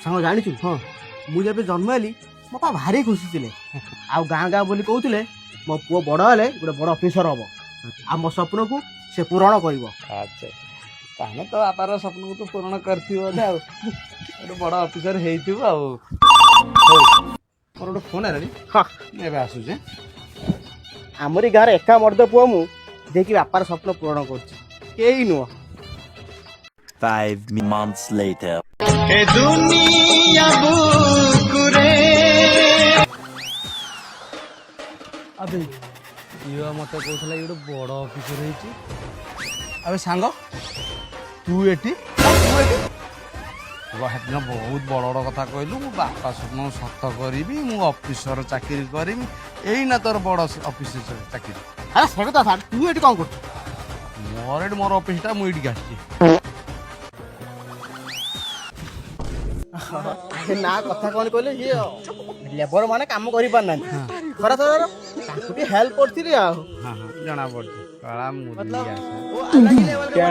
ସାଙ୍ଗ ଜାଣିଛୁ ହଁ ମୁଁ ଯେବେ ଜନ୍ମ ହେଲି ମୋ ବାପା ଭାରି ଖୁସି ଥିଲେ ଆଉ ଗାଁ ଗାଁ ବୋଲି କହୁଥିଲେ ମୋ ପୁଅ ବଡ଼ ହେଲେ ଗୋଟେ ବଡ଼ ଅଫିସର ହବ ଆଉ ମୋ ସ୍ୱପ୍ନକୁ ସେ ପୂରଣ କରିବ। ଆଚ୍ଛା ତାହେଲେ ତ ବାପାର ସ୍ୱପ୍ନକୁ ତୁ ପୂରଣ କରିଥିବ ବୋଧେ ଆଉ ଗୋଟେ ବଡ଼ ଅଫିସର ହେଇଥିବ ଆଉ। ହଉ ମୋର ଗୋଟେ ଫୋନ୍ ଆଇଲାଣି ହଁ ମୁଁ ଏବେ ଆସୁଛି। ଆମରି ଗାଁରେ ଏକା ମର୍ଦ୍ଦ ପୁଅ ମୁଁ ଯିଏକି ବାପାର ସ୍ୱପ୍ନ ପୂରଣ କରୁଛି କେହି ନୁହଁ। 5 months later. ଏ ଦୁନିଆ ବୁକୁରେ ଆବେ ଝିଅ ମତେ କହୁଥିଲା କି ଗୋଟେ ବଡ଼ ଅଫିସର ହେଇଛି। ଆବେ ସାଙ୍ଗ ତୁ ଏଠି ସେଦିନ ବହୁତ ବଡ଼ ବଡ଼ କଥା କହିଲୁ ମୁଁ ବାପା ସ୍ୱପ୍ନ ସତ କରିବି ମୁଁ ଅଫିସର ଚାକିରି କରିବି ଏଇନା ତୋର ବଡ଼ ଅଫିସର ଚାକିରି। ଆରେ ସେ କଥା ଛାଡ଼, ତୁ ଏଠି କ'ଣ କରୁଛୁ? ମୋର ଏଠି ମୋର ଅଫିସଟା ମୁଁ ଏଇଠିକି ଆସିଛି। ନା କଥା କ'ଣ କହିଲେ ଇଏ ଲେବର ମାନେ କାମ କରିପାରୁନାହାନ୍ତି ଖରା ଥର ତାଙ୍କୁ ଟିକେ ହେଲ୍ପ କରିଥିଲି ଆଉ ହଁ ଜଣା ପଡୁଛି କଳା ମୁଦି मतलब वो अलग ही लेवल का